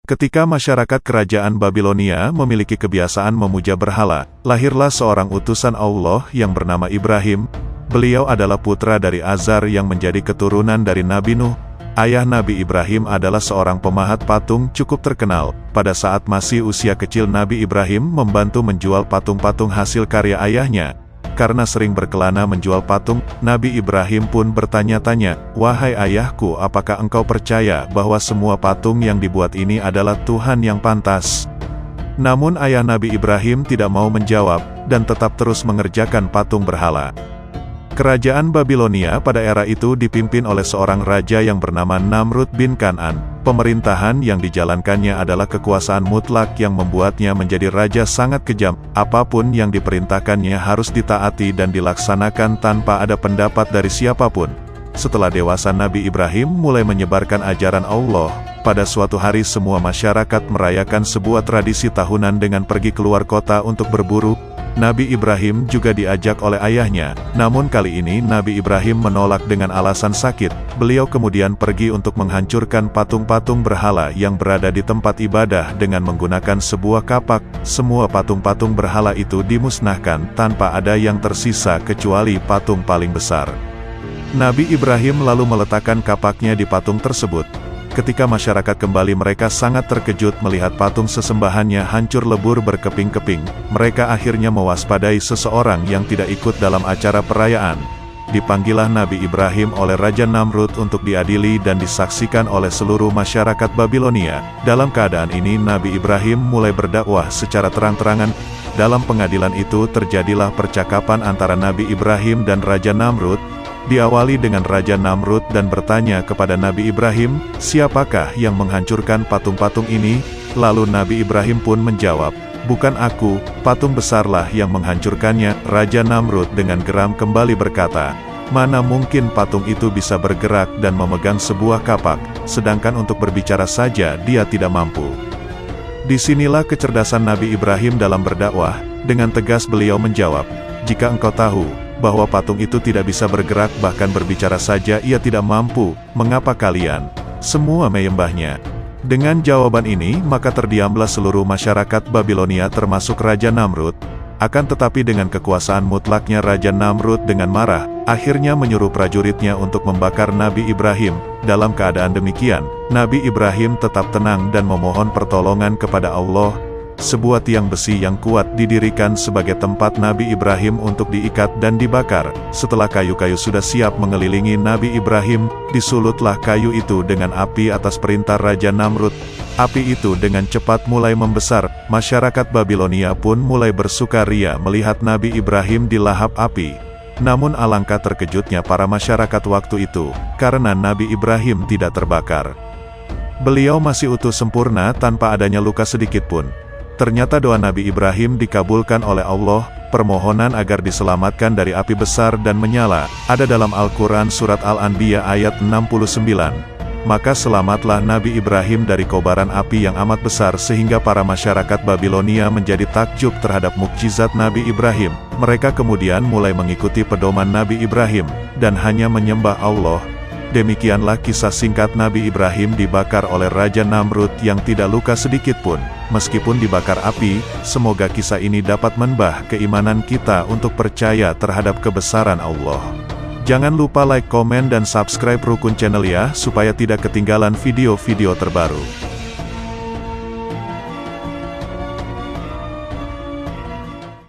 Ketika masyarakat kerajaan Babilonia memiliki kebiasaan memuja berhala, lahirlah seorang utusan Allah yang bernama Ibrahim. Beliau adalah putra dari Azar yang menjadi keturunan dari Nabi Nuh. Ayah Nabi Ibrahim adalah seorang pemahat patung cukup terkenal. Pada saat masih usia kecil, Nabi Ibrahim membantu menjual patung-patung hasil karya ayahnya. Karena sering berkelana menjual patung, Nabi Ibrahim pun bertanya-tanya, "Wahai ayahku, apakah engkau percaya bahwa semua patung yang dibuat ini adalah Tuhan yang pantas?" Namun ayah Nabi Ibrahim tidak mau menjawab, dan tetap terus mengerjakan patung berhala. Kerajaan Babilonia pada era itu dipimpin oleh seorang raja yang bernama Namrud bin Kan'an. Pemerintahan yang dijalankannya adalah kekuasaan mutlak yang membuatnya menjadi raja sangat kejam. Apapun yang diperintahkannya harus ditaati dan dilaksanakan tanpa ada pendapat dari siapapun. Setelah dewasa, Nabi Ibrahim mulai menyebarkan ajaran Allah. Pada suatu hari semua masyarakat merayakan sebuah tradisi tahunan dengan pergi keluar kota untuk berburu. Nabi Ibrahim juga diajak oleh ayahnya, namun kali ini Nabi Ibrahim menolak dengan alasan sakit. Beliau kemudian pergi untuk menghancurkan patung-patung berhala yang berada di tempat ibadah dengan menggunakan sebuah kapak. Semua patung-patung berhala itu dimusnahkan tanpa ada yang tersisa kecuali patung paling besar. Nabi Ibrahim lalu meletakkan kapaknya di patung tersebut. Ketika masyarakat kembali, mereka sangat terkejut melihat patung sesembahannya hancur lebur berkeping-keping. Mereka akhirnya mewaspadai seseorang yang tidak ikut dalam acara perayaan. Dipanggillah Nabi Ibrahim oleh Raja Namrud untuk diadili dan disaksikan oleh seluruh masyarakat Babilonia. Dalam keadaan ini Nabi Ibrahim mulai berdakwah secara terang-terangan. Dalam pengadilan itu terjadilah percakapan antara Nabi Ibrahim dan Raja Namrud. Diawali dengan Raja Namrud dan bertanya kepada Nabi Ibrahim, "Siapakah yang menghancurkan patung-patung ini?" Lalu Nabi Ibrahim pun menjawab, "Bukan aku, patung besarlah yang menghancurkannya." Raja Namrud dengan geram kembali berkata, "Mana mungkin patung itu bisa bergerak dan memegang sebuah kapak, sedangkan untuk berbicara saja dia tidak mampu." Disinilah kecerdasan Nabi Ibrahim dalam berdakwah. Dengan tegas beliau menjawab, "Jika engkau tahu bahwa patung itu tidak bisa bergerak, bahkan berbicara saja ia tidak mampu, mengapa kalian semua menyembahnya?" Dengan jawaban ini, maka terdiamlah seluruh masyarakat Babilonia termasuk Raja Namrud. Akan tetapi dengan kekuasaan mutlaknya, Raja Namrud dengan marah, akhirnya menyuruh prajuritnya untuk membakar Nabi Ibrahim. Dalam keadaan demikian, Nabi Ibrahim tetap tenang dan memohon pertolongan kepada Allah. Sebuah tiang besi yang kuat didirikan sebagai tempat Nabi Ibrahim untuk diikat dan dibakar. Setelah kayu-kayu sudah siap mengelilingi Nabi Ibrahim, disulutlah kayu itu dengan api atas perintah Raja Namrud. Api itu dengan cepat mulai membesar. Masyarakat Babilonia pun mulai bersukaria melihat Nabi Ibrahim dilahap api. Namun alangkah terkejutnya para masyarakat waktu itu, karena Nabi Ibrahim tidak terbakar. Beliau masih utuh sempurna tanpa adanya luka sedikit pun. Ternyata doa Nabi Ibrahim dikabulkan oleh Allah. Permohonan agar diselamatkan dari api besar dan menyala ada dalam Al-Quran Surat Al-Anbiya ayat 69. Maka selamatlah Nabi Ibrahim dari kobaran api yang amat besar sehingga para masyarakat Babilonia menjadi takjub terhadap mukjizat Nabi Ibrahim. Mereka kemudian mulai mengikuti pedoman Nabi Ibrahim dan hanya menyembah Allah. Demikianlah kisah singkat Nabi Ibrahim dibakar oleh Raja Namrud yang tidak luka sedikit pun. Meskipun dibakar api, semoga kisah ini dapat menambah keimanan kita untuk percaya terhadap kebesaran Allah. Jangan lupa like, komen, dan subscribe Rukun Channel ya, supaya tidak ketinggalan video-video terbaru.